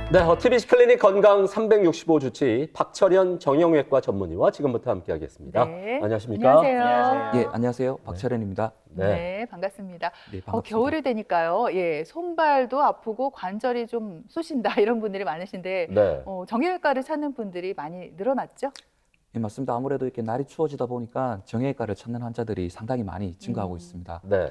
네, TBC 클리닉 건강 365주치 박철현 정형외과 전문의와 지금부터 함께하겠습니다. 네. 안녕하십니까? 안녕하세요. 예, 안녕하세요. 박철현입니다. 네, 반갑습니다. 네, 반갑습니다. 겨울이 되니까요. 예, 손발도 아프고 관절이 좀 쑤신다 이런 분들이 많으신데 네. 정형외과를 찾는 분들이 많이 늘어났죠? 예, 맞습니다. 아무래도 이렇게 날이 추워지다 보니까 정형외과를 찾는 환자들이 상당히 많이 증가하고 있습니다. 네.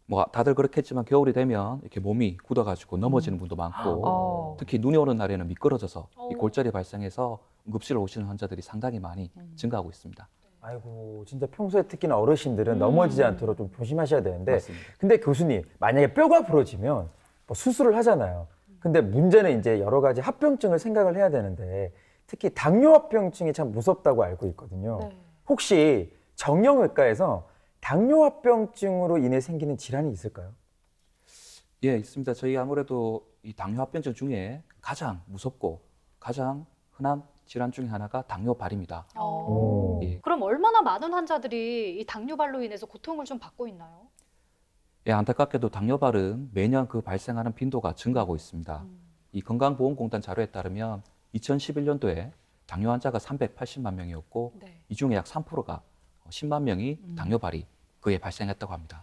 뭐 다들 그렇겠지만 겨울이 되면 이렇게 몸이 굳어가지고 넘어지는 분도 많고 특히 눈이 오는 날에는 미끄러져서 이 골절이 발생해서 응급실을 오시는 환자들이 상당히 많이 증가하고 있습니다. 아이고, 진짜 평소에 특히나 어르신들은 넘어지지 않도록 좀 조심하셔야 되는데, 맞습니다. 근데 교수님, 만약에 뼈가 부러지면 뭐 수술을 하잖아요. 근데 문제는 이제 여러 가지 합병증을 생각을 해야 되는데, 특히 당뇨합병증이 참 무섭다고 알고 있거든요. 네. 혹시 정형외과에서 당뇨합병증으로 인해 생기는 질환이 있을까요? 예, 있습니다. 저희 아무래도 이 당뇨합병증 중에 가장 무섭고 가장 흔한 질환 중에 하나가 당뇨발입니다. 오. 예. 그럼 얼마나 많은 환자들이 이 당뇨발로 인해서 고통을 좀 받고 있나요? 예, 안타깝게도 당뇨발은 매년 그 발생하는 빈도가 증가하고 있습니다. 이 건강보험공단 자료에 따르면 2011년도에 당뇨 환자가 380만 명이었고 네. 이 중에 약 3%가 10만 명이 당뇨발이 그에 발생했다고 합니다.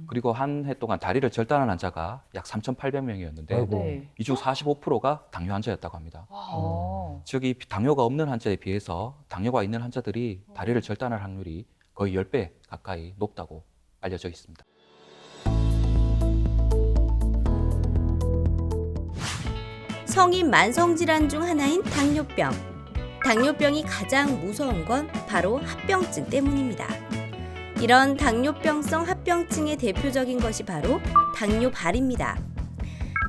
그리고 한 해 동안 다리를 절단한 환자가 약 3,800명이었는데 아이고. 네. 이 중 45%가 당뇨 환자였다고 합니다. 어. 즉 이 당뇨가 없는 환자에 비해서 당뇨가 있는 환자들이 다리를 절단할 확률이 거의 10배 가까이 높다고 알려져 있습니다. 성인 만성질환 중 하나인 당뇨병. 당뇨병이 가장 무서운 건 바로 합병증 때문입니다. 이런 당뇨병성 합병증의 대표적인 것이 바로 당뇨발입니다.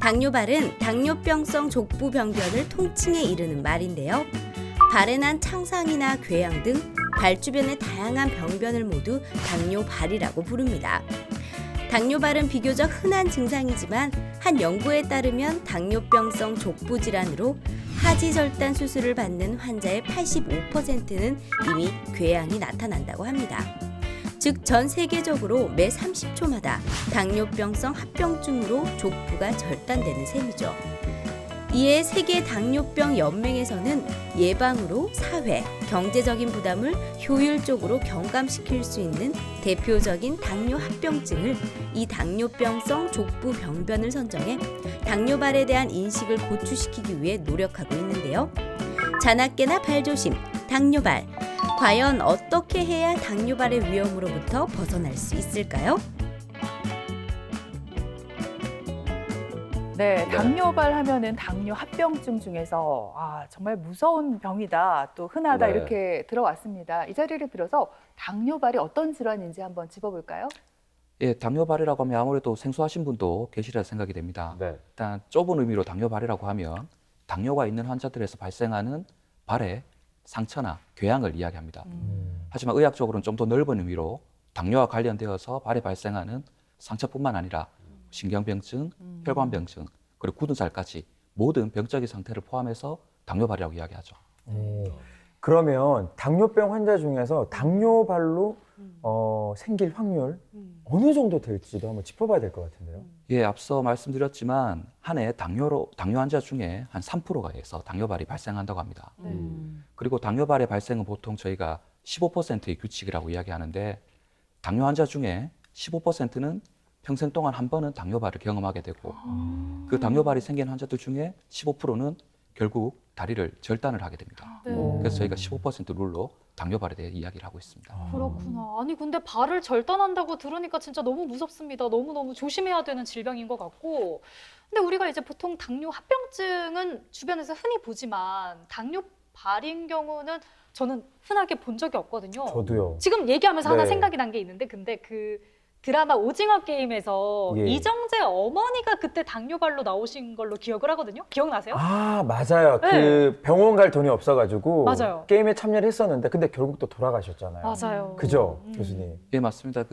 당뇨발은 당뇨병성 족부병변을 통칭해 이르는 말인데요. 발에 난 창상이나 궤양 등 발 주변의 다양한 병변을 모두 당뇨발이라고 부릅니다. 당뇨발은 비교적 흔한 증상이지만 한 연구에 따르면 당뇨병성 족부 질환으로 하지절단 수술을 받는 환자의 85%는 이미 궤양이 나타난다고 합니다. 즉 전 세계적으로 매 30초마다 당뇨병성 합병증으로 족부가 절단되는 셈이죠. 이에 세계 당뇨병 연맹에서는 예방으로 사회, 경제적인 부담을 효율적으로 경감시킬 수 있는 대표적인 당뇨 합병증을 이 당뇨병성 족부 병변을 선정해 당뇨발에 대한 인식을 고취시키기 위해 노력하고 있는데요. 자나깨나 발조심, 당뇨발. 과연 어떻게 해야 당뇨발의 위험으로부터 벗어날 수 있을까요? 네, 당뇨발 하면은 당뇨 합병증 중에서 정말 무서운 병이다, 또 흔하다 네. 이렇게 들어왔습니다. 이 자리를 빌어서 당뇨발이 어떤 질환인지 한번 짚어볼까요? 예, 당뇨발이라고 하면 아무래도 생소하신 분도 계시리라 생각이 됩니다. 네. 일단 좁은 의미로 당뇨발이라고 하면 당뇨가 있는 환자들에서 발생하는 발의 상처나 궤양을 이야기합니다. 하지만 의학적으로는 좀 더 넓은 의미로 당뇨와 관련되어서 발에 발생하는 상처뿐만 아니라 신경병증, 혈관병증, 그리고 굳은 살까지 모든 병적인 상태를 포함해서 당뇨발이라고 이야기하죠. 그러면 당뇨병 환자 중에서 당뇨발로 생길 확률 어느 정도 될지도 한번 짚어봐야 될 것 같은데요. 예, 앞서 말씀드렸지만 한 해 당뇨 환자 중에 한 3%가 해서 당뇨발이 발생한다고 합니다. 그리고 당뇨발의 발생은 보통 저희가 15%의 규칙이라고 이야기하는데 당뇨 환자 중에 15%는 평생 동안 한 번은 당뇨발을 경험하게 되고 그 당뇨발이 생긴 환자들 중에 15%는 결국 다리를 절단을 하게 됩니다. 네. 그래서 저희가 15% 룰로 당뇨발에 대해 이야기를 하고 있습니다. 그렇구나. 아니 근데 발을 절단한다고 들으니까 진짜 너무 무섭습니다. 너무너무 조심해야 되는 질병인 것 같고. 근데 우리가 이제 보통 당뇨 합병증은 주변에서 흔히 보지만 당뇨발인 경우는 저는 흔하게 본 적이 없거든요. 저도요. 지금 얘기하면서 하나 네. 생각이 난 게 있는데 근데 그 드라마 오징어 게임에서 예. 이정재 어머니가 그때 당뇨발로 나오신 걸로 기억을 하거든요. 기억나세요? 아, 맞아요. 네. 그 병원 갈 돈이 없어가지고 맞아요. 게임에 참여를 했었는데 근데 결국 또 돌아가셨잖아요. 맞아요. 그죠, 교수님? 예, 맞습니다.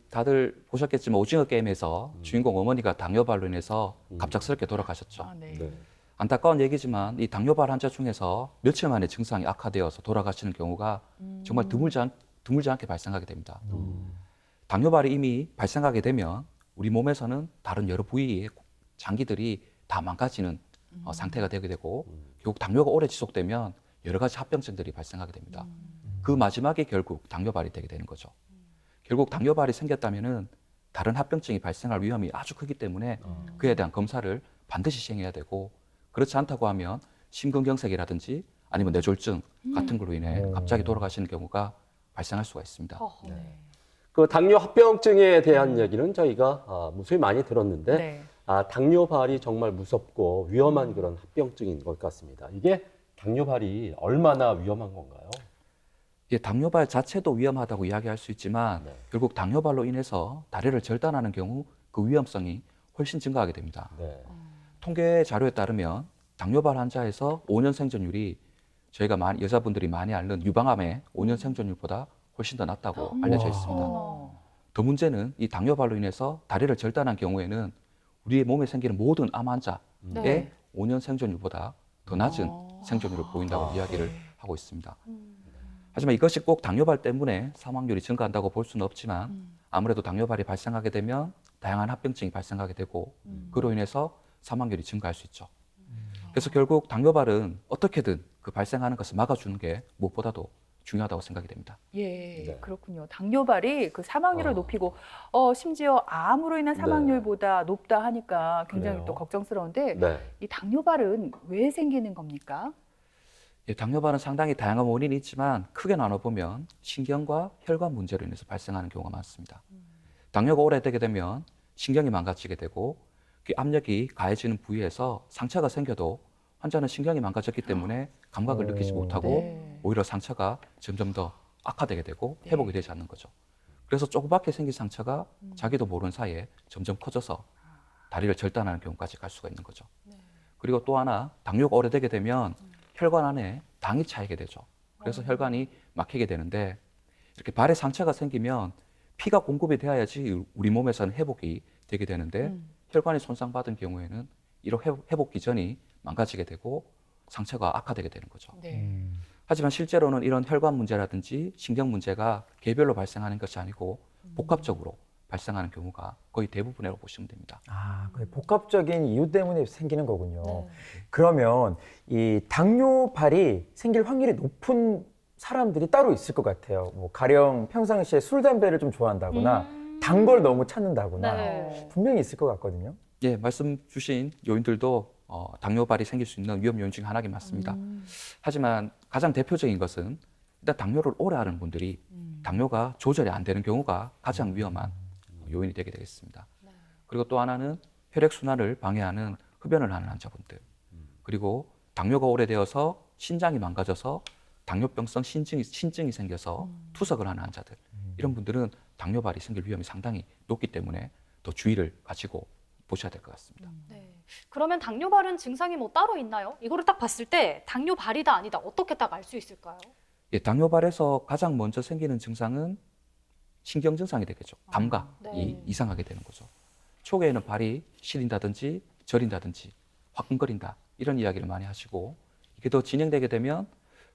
다들 보셨겠지만 오징어 게임에서 주인공 어머니가 당뇨발로 인해서 갑작스럽게 돌아가셨죠. 네. 네. 안타까운 얘기지만 이 당뇨발 환자 중에서 며칠 만에 증상이 악화되어서 돌아가시는 경우가 정말 드물지 않게 발생하게 됩니다. 당뇨발이 이미 발생하게 되면 우리 몸에서는 다른 여러 부위의 장기들이 다 망가지는 상태가 되게 되고 결국 당뇨가 오래 지속되면 여러 가지 합병증들이 발생하게 됩니다. 그 마지막에 결국 당뇨발이 되게 되는 거죠. 결국 당뇨발이 생겼다면은 다른 합병증이 발생할 위험이 아주 크기 때문에 그에 대한 검사를 반드시 시행해야 되고 그렇지 않다고 하면 심근경색이라든지 아니면 뇌졸중 같은 걸로 인해 갑자기 돌아가시는 경우가 발생할 수가 있습니다. 그 당뇨 합병증에 대한 얘기는 저희가 무수히 많이 들었는데 네. 당뇨발이 정말 무섭고 위험한 그런 합병증인 것 같습니다. 이게 당뇨발이 얼마나 위험한 건가요? 예, 당뇨발 자체도 위험하다고 이야기할 수 있지만 네. 결국 당뇨발로 인해서 다리를 절단하는 경우 그 위험성이 훨씬 증가하게 됩니다. 네. 통계 자료에 따르면 당뇨발 환자에서 5년 생존율이 저희가 여자분들이 많이 앓는 유방암의 5년 생존율보다 훨씬 더 낮다고 알려져 있습니다. 더 문제는 이 당뇨발로 인해서 다리를 절단한 경우에는 우리의 몸에 생기는 모든 암 환자의 네. 5년 생존율보다 더 낮은 생존율을 보인다고 이야기를 하고 있습니다. 하지만 이것이 꼭 당뇨발 때문에 사망률이 증가한다고 볼 수는 없지만 아무래도 당뇨발이 발생하게 되면 다양한 합병증이 발생하게 되고 그로 인해서 사망률이 증가할 수 있죠. 그래서 결국 당뇨발은 어떻게든 그 발생하는 것을 막아주는 게 무엇보다도 중요하다고 생각이 됩니다. 예, 네. 그렇군요. 당뇨발이 그 사망률을 높이고 심지어 암으로 인한 네. 사망률보다 높다 하니까 굉장히 그래요? 또 걱정스러운데 네. 이 당뇨발은 왜 생기는 겁니까? 예, 당뇨발은 상당히 다양한 원인이 있지만 크게 나눠보면 신경과 혈관 문제로 인해서 발생하는 경우가 많습니다. 당뇨가 오래되게 되면 신경이 망가지게 되고 그 압력이 가해지는 부위에서 상처가 생겨도 환자는 신경이 망가졌기 때문에 감각을 느끼지 못하고 네. 오히려 상처가 점점 더 악화되게 되고 회복이 되지 않는 거죠. 그래서 조그맣게 생긴 상처가 자기도 모르는 사이에 점점 커져서 다리를 절단하는 경우까지 갈 수가 있는 거죠. 그리고 또 하나 당뇨가 오래되게 되면 혈관 안에 당이 차이게 되죠. 그래서 혈관이 막히게 되는데 이렇게 발에 상처가 생기면 피가 공급이 돼야지 우리 몸에서는 회복이 되게 되는데 혈관이 손상받은 경우에는 이런 회복 기전이 망가지게 되고 상처가 악화되게 되는 거죠. 네. 하지만 실제로는 이런 혈관 문제라든지 신경 문제가 개별로 발생하는 것이 아니고 복합적으로 발생하는 경우가 거의 대부분이라고 보시면 됩니다. 그 복합적인 이유 때문에 생기는 거군요. 그러면 이 당뇨발이 생길 확률이 높은 사람들이 따로 있을 것 같아요. 뭐 가령 평상시에 술, 담배를 좀 좋아한다거나 단 걸 너무 찾는다거나 네. 분명히 있을 것 같거든요. 예, 말씀 주신 요인들도 당뇨발이 생길 수 있는 위험 요인 중 하나긴 맞습니다. 하지만 가장 대표적인 것은 일단 당뇨를 오래 앓는 분들이 당뇨가 조절이 안 되는 경우가 가장 위험한 요인이 되게 되겠습니다. 그리고 또 하나는 혈액순환을 방해하는 흡연을 하는 환자분들, 그리고 당뇨가 오래되어서 신장이 망가져서 당뇨병성 신증이 생겨서 투석을 하는 환자들, 이런 분들은 당뇨발이 생길 위험이 상당히 높기 때문에 더 주의를 가지고 보셔야 될 것 같습니다. 네. 그러면 당뇨발은 증상이 뭐 따로 있나요? 이거를 딱 봤을 때 당뇨발이다 아니다 어떻게 딱 알 수 있을까요? 예, 당뇨발에서 가장 먼저 생기는 증상은 신경 증상이 되겠죠. 감각이 네. 이상하게 되는 거죠. 초기에는 발이 시린다든지 저린다든지 화끈거린다 이런 이야기를 많이 하시고 이게 더 진행되게 되면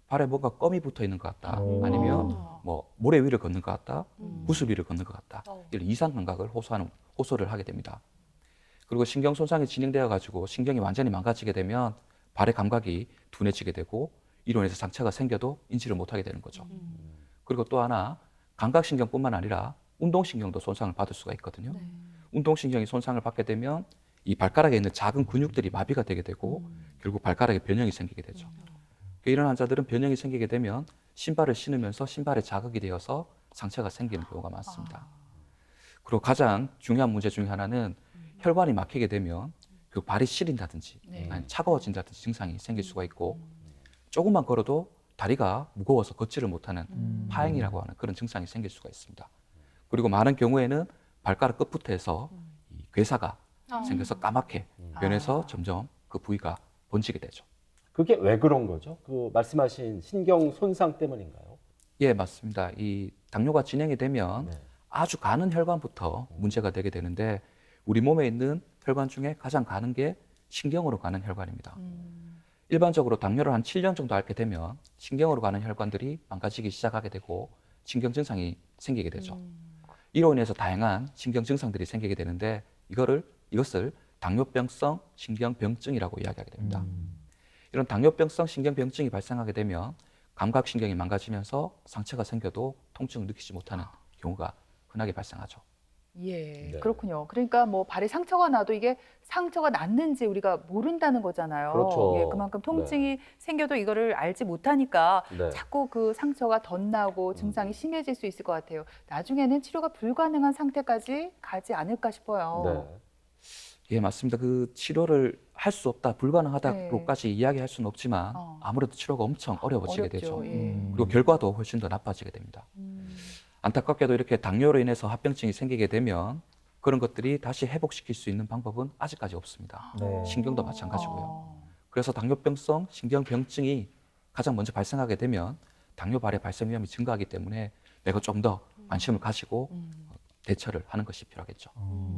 발에 뭔가 껌이 붙어 있는 것 같다, 아니면 뭐 모래 위를 걷는 것 같다, 구슬 위를 걷는 것 같다, 이런 이상 감각을 호소를 하게 됩니다. 그리고 신경 손상이 진행되어 가지고 신경이 완전히 망가지게 되면 발의 감각이 둔해지게 되고 이로 인해서 상처가 생겨도 인지를 못하게 되는 거죠. 그리고 또 하나 감각신경뿐만 아니라 운동신경도 손상을 받을 수가 있거든요. 운동신경이 손상을 받게 되면 이 발가락에 있는 작은 근육들이 마비가 되게 되고 결국 발가락에 변형이 생기게 되죠. 이런 환자들은 변형이 생기게 되면 신발을 신으면서 신발에 자극이 되어서 상처가 생기는 경우가 많습니다. 그리고 가장 중요한 문제 중에 하나는 혈관이 막히게 되면 그 발이 시린다든지 아니면 차가워진다든지 증상이 생길 수가 있고 조금만 걸어도 다리가 무거워서 걷지를 못하는 파행이라고 하는 그런 증상이 생길 수가 있습니다. 그리고 많은 경우에는 발가락 끝부터 해서 이 괴사가 생겨서 까맣게 변해서 점점 그 부위가 번지게 되죠. 그게 왜 그런 거죠? 그 말씀하신 신경 손상 때문인가요? 예, 맞습니다. 이 당뇨가 진행이 되면 네. 아주 가는 혈관부터 문제가 되게 되는데 우리 몸에 있는 혈관 중에 가장 가는 게 신경으로 가는 혈관입니다. 일반적으로 당뇨를 한 7년 정도 앓게 되면 신경으로 가는 혈관들이 망가지기 시작하게 되고 신경 증상이 생기게 되죠. 이로 인해서 다양한 신경 증상들이 생기게 되는데 이것을 당뇨병성 신경병증이라고 이야기하게 됩니다. 이런 당뇨병성 신경병증이 발생하게 되면 감각신경이 망가지면서 상처가 생겨도 통증을 느끼지 못하는 경우가 흔하게 발생하죠. 예, 네. 그렇군요. 그러니까 뭐 발에 상처가 나도 이게 상처가 났는지 우리가 모른다는 거잖아요. 그렇죠. 예, 그만큼 통증이 생겨도 이거를 알지 못하니까 네. 자꾸 그 상처가 덧나고 증상이 심해질 수 있을 것 같아요. 나중에는 치료가 불가능한 상태까지 가지 않을까 싶어요. 네. 예, 맞습니다. 그 치료를 할 수 없다, 불가능하다로까지 이야기할 수는 없지만 아무래도 치료가 엄청 어려워지게 어렵죠. 되죠. 예. 그리고 결과도 훨씬 더 나빠지게 됩니다. 안타깝게도 이렇게 당뇨로 인해서 합병증이 생기게 되면 그런 것들이 다시 회복시킬 수 있는 방법은 아직까지 없습니다. 네. 신경도 마찬가지고요. 그래서 당뇨병성 신경병증이 가장 먼저 발생하게 되면 당뇨 발의 발생 위험이 증가하기 때문에 내가 좀 더 관심을 가지고 대처를 하는 것이 필요하겠죠.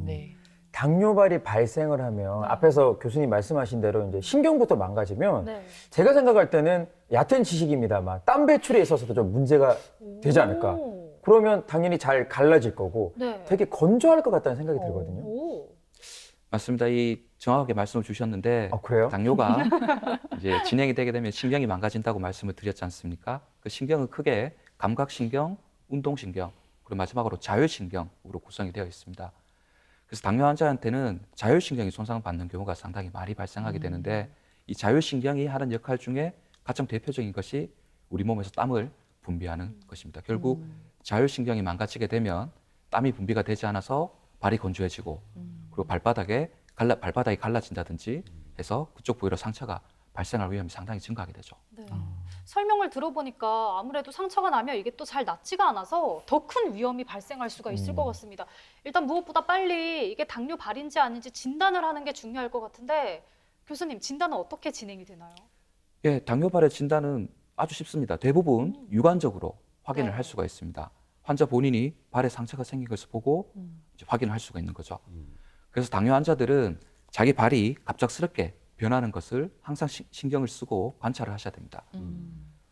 네. 당뇨발이 발생을 하면 앞에서 교수님 말씀하신 대로 이제 신경부터 망가지면 네. 제가 생각할 때는 얕은 지식입니다만 땀 배출에 있어서도 좀 문제가 되지 않을까. 오. 그러면 당연히 잘 갈라질 거고 네. 되게 건조할 것 같다는 생각이 들거든요. 오. 맞습니다. 이 정확하게 말씀을 주셨는데 아, 그래요? 당뇨가 이제 진행이 되게 되면 신경이 망가진다고 말씀을 드렸지 않습니까? 그 신경은 크게 감각신경, 운동신경, 그리고 마지막으로 자율신경으로 구성이 되어 있습니다. 그래서 당뇨 환자한테는 자율신경이 손상받는 경우가 상당히 많이 발생하게 되는데 이 자율신경이 하는 역할 중에 가장 대표적인 것이 우리 몸에서 땀을 분비하는 것입니다. 결국 자율신경이 망가지게 되면 땀이 분비가 되지 않아서 발이 건조해지고 그리고 발바닥이 갈라진다든지 해서 그쪽 부위로 상처가 발생할 위험이 상당히 증가하게 되죠. 네. 설명을 들어보니까 아무래도 상처가 나면 이게 또 잘 낫지가 않아서 더 큰 위험이 발생할 수가 있을 것 같습니다. 일단 무엇보다 빨리 이게 당뇨 발인지 아닌지 진단을 하는 게 중요할 것 같은데 교수님 진단은 어떻게 진행이 되나요? 예, 당뇨발의 진단은 아주 쉽습니다. 대부분 육안적으로 확인을 네. 할 수가 있습니다. 환자 본인이 발에 상처가 생긴 것을 보고 이제 확인을 할 수가 있는 거죠. 그래서 당뇨 환자들은 자기 발이 갑작스럽게 변하는 것을 항상 신경을 쓰고 관찰을 하셔야 됩니다.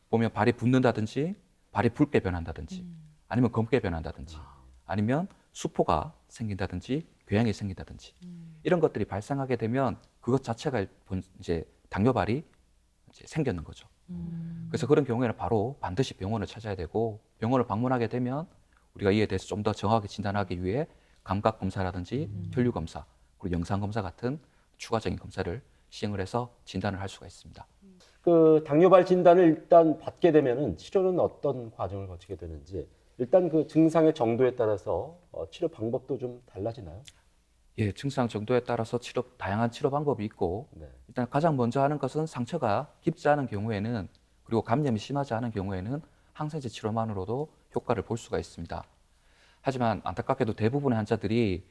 보면 발이 붓는다든지 발이 붉게 변한다든지 아니면 검게 변한다든지 아니면 수포가 생긴다든지 궤양이 생긴다든지 이런 것들이 발생하게 되면 그것 자체가 이제 당뇨발이 이제 생겼는 거죠. 그래서 그런 경우에는 바로 반드시 병원을 찾아야 되고 병원을 방문하게 되면 우리가 이에 대해서 좀 더 정확하게 진단하기 위해 감각 검사라든지 혈류 검사 그리고 영상 검사 같은 추가적인 검사를 시행을 해서 진단을 할 수가 있습니다. 그 당뇨발 진단을 일단 받게 되면은 치료는 어떤 과정을 거치게 되는지 일단 그 증상의 정도에 따라서 치료 방법도 좀 달라지나요? 예, 증상 정도에 따라서 다양한 치료 방법이 있고 네. 일단 가장 먼저 하는 것은 상처가 깊지 않은 경우에는 그리고 감염이 심하지 않은 경우에는 항생제 치료만으로도 효과를 볼 수가 있습니다. 하지만 안타깝게도 대부분의 환자들이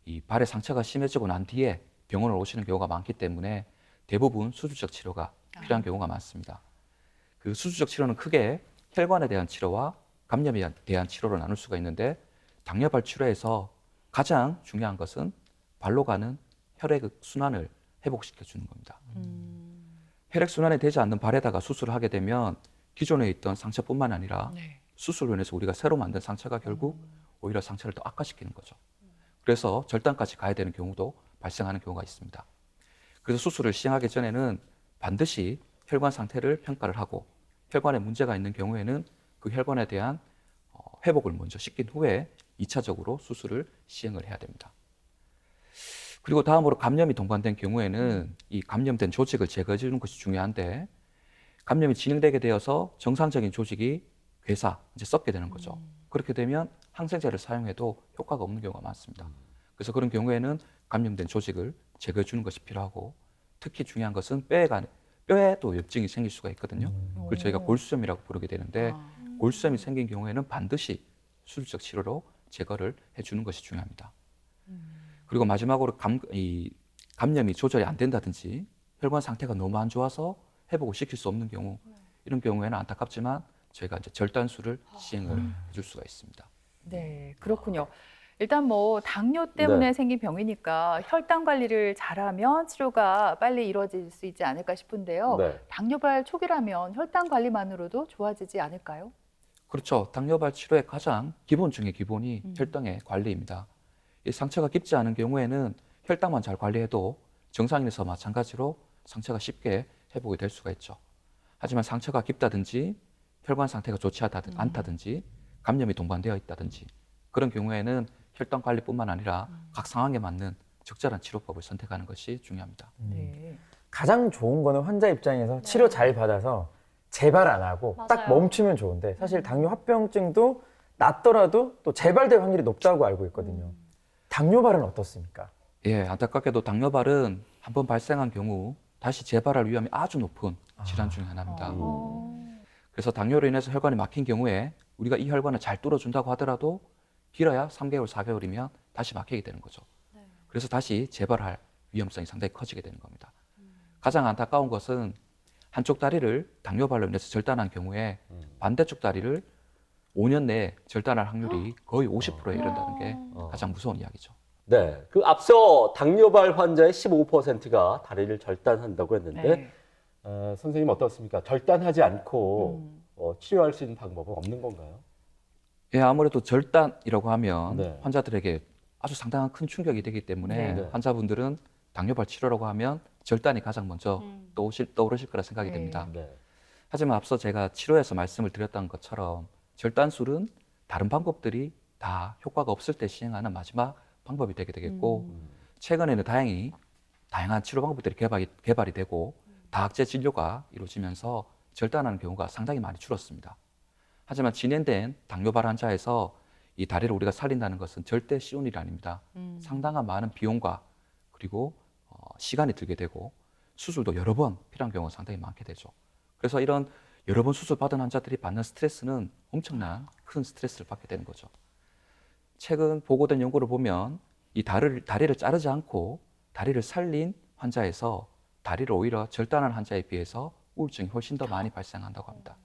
이 발에 상처가 심해지고 난 뒤에 병원을 오시는 경우가 많기 때문에 대부분 수술적 치료가 필요한 경우가 많습니다. 그 수술적 치료는 크게 혈관에 대한 치료와 감염에 대한 치료로 나눌 수가 있는데 당뇨발 치료에서 가장 중요한 것은 발로 가는 혈액 순환을 회복시켜 주는 겁니다. 혈액 순환이 되지 않는 발에다가 수술을 하게 되면 기존에 있던 상처뿐만 아니라 수술로 인해서 우리가 새로 만든 상처가 결국 오히려 상처를 더 악화시키는 거죠. 그래서 절단까지 가야 되는 경우도 발생하는 경우가 있습니다. 그래서 수술을 시행하기 전에는 반드시 혈관 상태를 평가를 하고 혈관에 문제가 있는 경우에는 그 혈관에 대한 회복을 먼저 시킨 후에 2차적으로 수술을 시행을 해야 됩니다. 그리고 다음으로 감염이 동반된 경우에는 이 감염된 조직을 제거해 주는 것이 중요한데 감염이 진행되게 되어서 정상적인 조직이 이제 썩게 되는 거죠. 그렇게 되면 항생제를 사용해도 효과가 없는 경우가 많습니다. 그래서 그런 경우에는 감염된 조직을 제거해 주는 것이 필요하고 특히 중요한 것은 뼈에도 염증이 생길 수가 있거든요. 그걸 저희가 골수염이라고 부르게 되는데 골수염이 생긴 경우에는 반드시 수술적 치료로 제거를 해주는 것이 중요합니다. 그리고 마지막으로 감염이 조절이 안 된다든지 혈관 상태가 너무 안 좋아서 회복을 시킬 수 없는 경우 이런 경우에는 안타깝지만 저희가 이제 절단술을 시행을 해줄 수가 있습니다. 네, 그렇군요. 일단 뭐 당뇨 때문에 네. 생긴 병이니까 혈당 관리를 잘하면 치료가 빨리 이루어질 수 있지 않을까 싶은데요. 네. 당뇨발 초기라면 혈당 관리만으로도 좋아지지 않을까요? 그렇죠. 당뇨발 치료의 가장 기본 중에 기본이 혈당의 관리입니다. 이 상처가 깊지 않은 경우에는 혈당만 잘 관리해도 정상인에서 마찬가지로 상처가 쉽게 회복이 될 수가 있죠. 하지만 상처가 깊다든지 혈관 상태가 좋지 않다든지 감염이 동반되어 있다든지 그런 경우에는 혈당 관리뿐만 아니라 각 상황에 맞는 적절한 치료법을 선택하는 것이 중요합니다. 네. 가장 좋은 거는 환자 입장에서 치료 잘 받아서 재발 안 하고 딱 맞아요. 멈추면 좋은데 사실 당뇨 합병증도 낫더라도 또 재발될 확률이 높다고 알고 있거든요. 당뇨발은 어떻습니까? 예, 안타깝게도 당뇨발은 한번 발생한 경우 다시 재발할 위험이 아주 높은 질환 중에 하나입니다. 그래서 당뇨로 인해서 혈관이 막힌 경우에 우리가 이 혈관을 잘 뚫어준다고 하더라도 길어야 3개월, 4개월이면 다시 막히게 되는 거죠. 그래서 다시 재발할 위험성이 상당히 커지게 되는 겁니다. 가장 안타까운 것은 한쪽 다리를 당뇨발로 인해서 절단한 경우에 반대쪽 다리를 5년 내에 절단할 확률이 거의 50%에 이른다는 게 가장 무서운 이야기죠. 네. 그 앞서 당뇨발 환자의 15%가 다리를 절단한다고 했는데 네. 선생님 어떻습니까? 절단하지 않고 치료할 수 있는 방법은 없는 건가요? 예, 아무래도 절단이라고 하면 네. 환자들에게 아주 상당한 큰 충격이 되기 때문에 네. 환자분들은 당뇨발 치료라고 하면 절단이 가장 먼저 떠오르실 거라 생각이 네. 됩니다. 네. 하지만 앞서 제가 치료에서 말씀을 드렸던 것처럼 절단술은 다른 방법들이 다 효과가 없을 때 시행하는 마지막 방법이 되게 되겠고 최근에는 다행히 다양한 치료 방법들이 개발이 되고 다학제 진료가 이루어지면서 절단하는 경우가 상당히 많이 줄었습니다. 하지만 진행된 당뇨발 환자에서 이 다리를 우리가 살린다는 것은 절대 쉬운 일이 아닙니다. 상당한 많은 비용과 그리고 시간이 들게 되고 수술도 여러 번 필요한 경우가 상당히 많게 되죠. 그래서 이런 여러 번 수술 받은 환자들이 받는 스트레스는 엄청난 큰 스트레스를 받게 되는 거죠. 최근 보고된 연구를 보면 이 다리를 자르지 않고 다리를 살린 환자에서 다리를 오히려 절단한 환자에 비해서 우울증이 훨씬 더 많이 발생한다고 합니다.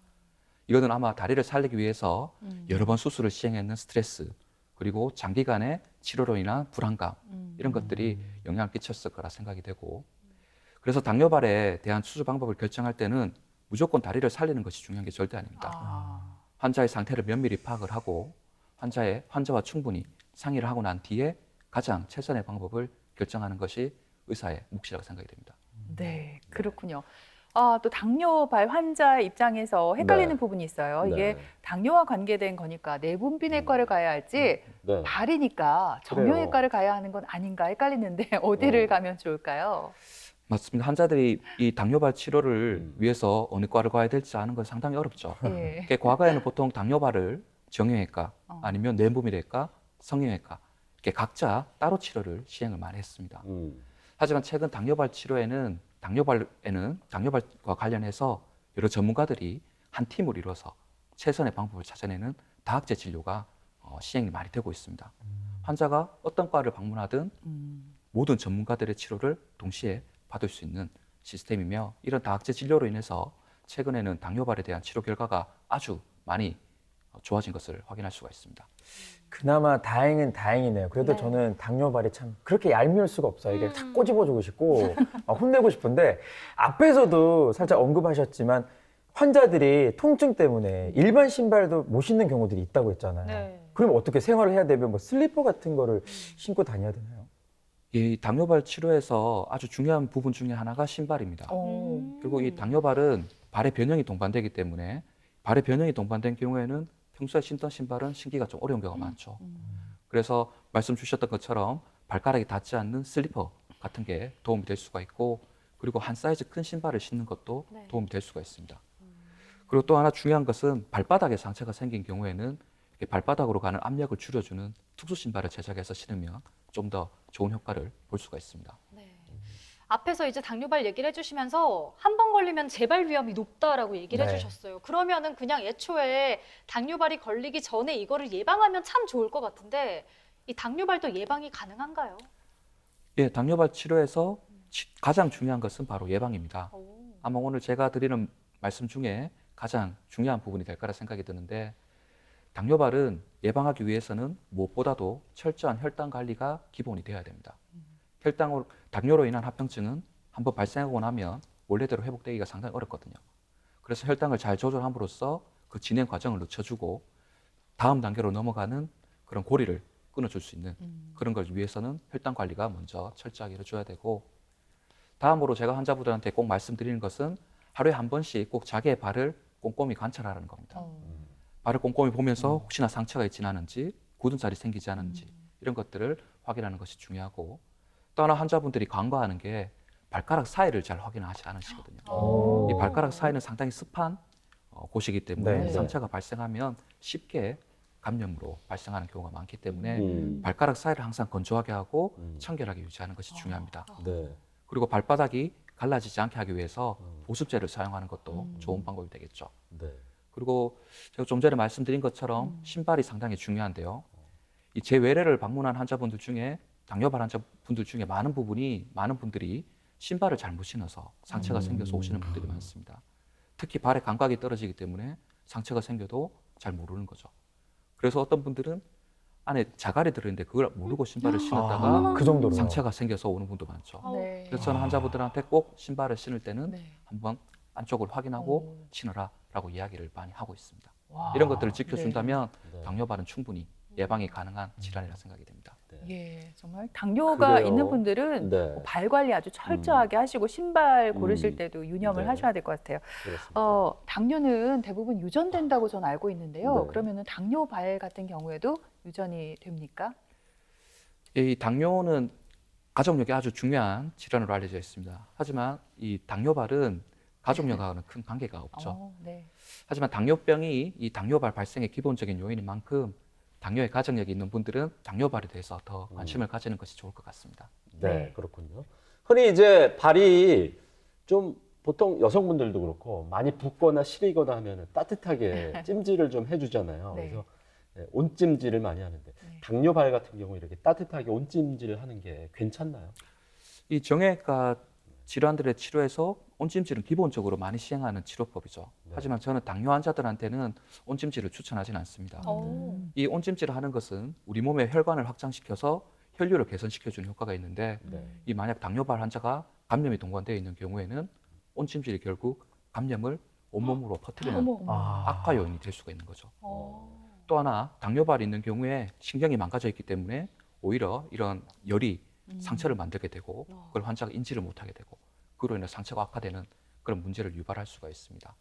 이거는 아마 다리를 살리기 위해서 여러 번 수술을 시행했는 스트레스 그리고 장기간의 치료로 인한 불안감 이런 것들이 영향을 끼쳤을 거라 생각이 되고 그래서 당뇨발에 대한 수술 방법을 결정할 때는 무조건 다리를 살리는 것이 중요한 게 절대 아닙니다. 환자의 상태를 면밀히 파악을 하고 환자와 충분히 상의를 하고 난 뒤에 가장 최선의 방법을 결정하는 것이 의사의 몫이라고 생각이 됩니다. 네, 그렇군요. 또 당뇨발 환자의 입장에서 헷갈리는 네. 부분이 있어요. 이게 네. 당뇨와 관계된 거니까 내분비내과를 가야 할지 네. 발이니까 정형외과를 가야 하는 건 아닌가 헷갈리는데 어디를 가면 좋을까요? 맞습니다. 환자들이 이 당뇨발 치료를 위해서 어느 과를 가야 될지 아는 건 상당히 어렵죠. 예. 이렇게 과거에는 보통 당뇨발을 정형외과 아니면 내분비내과, 성형외과 이렇게 각자 따로 치료를 시행을 많이 했습니다. 하지만 최근 당뇨발과 관련해서 여러 전문가들이 한 팀을 이뤄서 최선의 방법을 찾아내는 다학제 진료가 시행이 많이 되고 있습니다. 환자가 어떤 과를 방문하든 모든 전문가들의 치료를 동시에 받을 수 있는 시스템이며 이런 다학제 진료로 인해서 최근에는 당뇨발에 대한 치료 결과가 아주 많이 좋아진 것을 확인할 수가 있습니다. 그나마 다행은 다행이네요. 그래도 네. 저는 당뇨발이 참 그렇게 얄미울 수가 없어요. 이게 탁 꼬집어주고 싶고 막 혼내고 싶은데 앞에서도 살짝 언급하셨지만 환자들이 통증 때문에 일반 신발도 못 신는 경우들이 있다고 했잖아요. 네. 그럼 어떻게 생활을 해야 되면 뭐 슬리퍼 같은 거를 신고 다녀야 되나요? 이 당뇨발 치료에서 아주 중요한 부분 중에 하나가 신발입니다. 그리고 이 당뇨발은 발의 변형이 동반되기 때문에 발의 변형이 동반된 경우에는 평소에 신던 신발은 신기가 좀 어려운 경우가 많죠. 그래서 말씀 주셨던 것처럼 발가락이 닿지 않는 슬리퍼 같은 게 도움이 될 수가 있고 그리고 한 사이즈 큰 신발을 신는 것도 네. 도움이 될 수가 있습니다. 그리고 또 하나 중요한 것은 발바닥에 상처가 생긴 경우에는 이렇게 발바닥으로 가는 압력을 줄여주는 특수 신발을 제작해서 신으면 좀 더 좋은 효과를 볼 수가 있습니다. 네. 앞에서 이제 당뇨발 얘기를 해주시면서 한 번 걸리면 재발 위험이 높다라고 얘기를 네. 해주셨어요. 그러면은 그냥 애초에 당뇨발이 걸리기 전에 이거를 예방하면 참 좋을 것 같은데 이 당뇨발도 예방이 가능한가요? 예, 당뇨발 치료에서 가장 중요한 것은 바로 예방입니다. 아마 오늘 제가 드리는 말씀 중에 가장 중요한 부분이 될 거라 생각이 드는데 당뇨발은 예방하기 위해서는 무엇보다도 철저한 혈당 관리가 기본이 되어야 됩니다. 당뇨로 인한 합병증은 한번 발생하고 나면 원래대로 회복되기가 상당히 어렵거든요. 그래서 혈당을 잘 조절함으로써 그 진행 과정을 늦춰주고 다음 단계로 넘어가는 그런 고리를 끊어줄 수 있는 그런 걸 위해서는 혈당 관리가 먼저 철저하게 이루어져야 되고, 다음으로 제가 환자분들한테 꼭 말씀드리는 것은 하루에 한 번씩 꼭 자기의 발을 꼼꼼히 관찰하라는 겁니다. 발을 꼼꼼히 보면서 혹시나 상처가 있지는 않은지, 굳은 살이 생기지 않은지 이런 것들을 확인하는 것이 중요하고, 또 하나 환자분들이 간과하는 게 발가락 사이를 잘 확인하지 않으시거든요. 이 발가락 사이는 상당히 습한 곳이기 때문에 네. 상처가 발생하면 쉽게 감염으로 발생하는 경우가 많기 때문에 발가락 사이를 항상 건조하게 하고 청결하게 유지하는 것이 중요합니다. 네. 그리고 발바닥이 갈라지지 않게 하기 위해서 보습제를 사용하는 것도 좋은 방법이 되겠죠. 네. 그리고 제가 좀 전에 말씀드린 것처럼 신발이 상당히 중요한데요. 이 제 외래를 방문한 환자분들 중에 당뇨발 환자분들 중에 많은 분들이 신발을 잘못 신어서 상처가 생겨서 오시는 분들이 많습니다. 특히 발에 감각이 떨어지기 때문에 상처가 생겨도 잘 모르는 거죠. 그래서 어떤 분들은 안에 자갈이 들어있는데 그걸 모르고 신발을 신었다가 그 정도로 상처가 생겨서 오는 분도 많죠. 네. 그래서 저는 환자분들한테 꼭 신발을 신을 때는 네. 한번 안쪽을 확인하고 신으라라고 이야기를 많이 하고 있습니다. 와. 이런 것들을 지켜준다면 네. 당뇨발은 충분히 예방이 가능한 질환이라 생각이 됩니다. 예, 정말 당뇨가 그래요. 있는 분들은 네. 뭐발 관리 아주 철저하게 하시고 신발 고르실 음. 때도 유념을 네. 하셔야 될 것 같아요. 그렇습니다. 당뇨는 대부분 유전된다고 저는 알고 있는데요. 네. 그러면은 당뇨발 같은 경우에도 유전이 됩니까? 이 당뇨는 가족력이 아주 중요한 질환으로 알려져 있습니다. 하지만 이 당뇨발은 가족력하고는 큰 관계가 없죠. 네. 하지만 당뇨병이 이 당뇨발 발생의 기본적인 요인인 만큼 당뇨의 가족력이 있는 분들은 당뇨발에 대해서 더 관심을 가지는 것이 좋을 것 같습니다. 네, 네. 그렇군요. 흔히 이제 발이 좀 보통 여성분들도 그렇고 많이 붓거나 시리거나 하면 따뜻하게 찜질을 좀 해주잖아요. 네. 그래서 네, 온찜질을 많이 하는데 당뇨발 같은 경우 이렇게 따뜻하게 온찜질을 하는 게 괜찮나요? 이 정형외과 질환들의 치료에서 온찜질은 기본적으로 많이 시행하는 치료법이죠. 네. 하지만 저는 당뇨 환자들한테는 온찜질을 추천하지는 않습니다. 이 온찜질을 하는 것은 우리 몸의 혈관을 확장시켜서 혈류를 개선시켜주는 효과가 있는데 네. 이 만약 당뇨발 환자가 감염이 동반되어 있는 경우에는 온찜질이 결국 감염을 온몸으로 퍼뜨리는 어머, 어머. 악화 요인이 될 수가 있는 거죠. 또 하나 당뇨발이 있는 경우에 신경이 망가져 있기 때문에 오히려 이런 열이 상처를 만들게 되고 그걸 환자가 인지를 못하게 되고 그로 인해 상처가 악화되는 그런 문제를 유발할 수가 있습니다.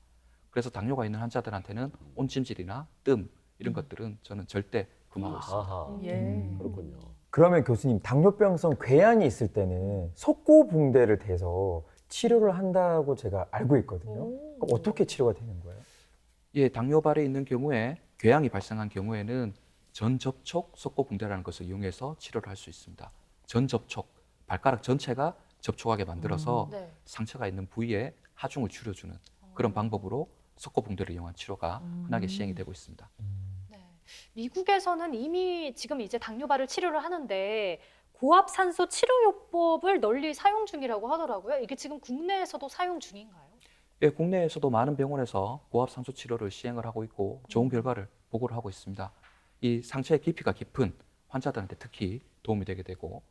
그래서 당뇨가 있는 환자들한테는 온찜질이나 뜸 이런 것들은 저는 절대 금하고 있습니다. 아하, 예. 그렇군요. 그러면 교수님 당뇨병성 괴양이 있을 때는 속고붕대를 대서 치료를 한다고 제가 알고 있거든요. 그럼 어떻게 치료가 되는 거예요? 예, 당뇨발에 있는 경우에 궤양이 발생한 경우에는 전접촉 속고붕대라는 것을 이용해서 치료를 할 수 있습니다. 전접촉, 발가락 전체가 접촉하게 만들어서 네. 상처가 있는 부위에 하중을 줄여주는 그런 방법으로 속고붕대를 이용한 치료가 흔하게 시행이 되고 있습니다. 네. 미국에서는 이미 지금 이제 당뇨발을 치료를 하는데 고압산소 치료요법을 널리 사용 중이라고 하더라고요. 이게 지금 국내에서도 사용 중인가요? 예, 국내에서도 많은 병원에서 고압산소 치료를 시행을 하고 있고 좋은 결과를 보고를 하고 있습니다. 이 상처의 깊이가 깊은 환자들한테 특히 도움이 되게 되고,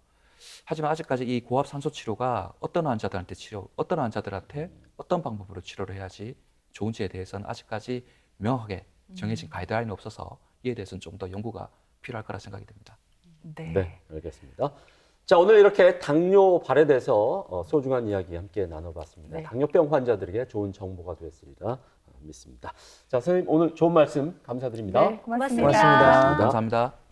하지만 아직까지 이 고압산소 치료가 어떤 환자들한테 어떤 방법으로 치료를 해야지 좋은지에 대해서는 아직까지 명확하게 정해진 가이드라인이 없어서 이에 대해서는 좀 더 연구가 필요할 거라 생각이 됩니다. 네. 네, 알겠습니다. 자, 오늘 이렇게 당뇨발에 대해서 소중한 이야기 함께 나눠봤습니다. 네. 당뇨병 환자들에게 좋은 정보가 되었으리라 믿습니다. 자, 선생님 오늘 좋은 말씀 감사드립니다. 네, 고맙습니다. 고맙습니다. 감사합니다.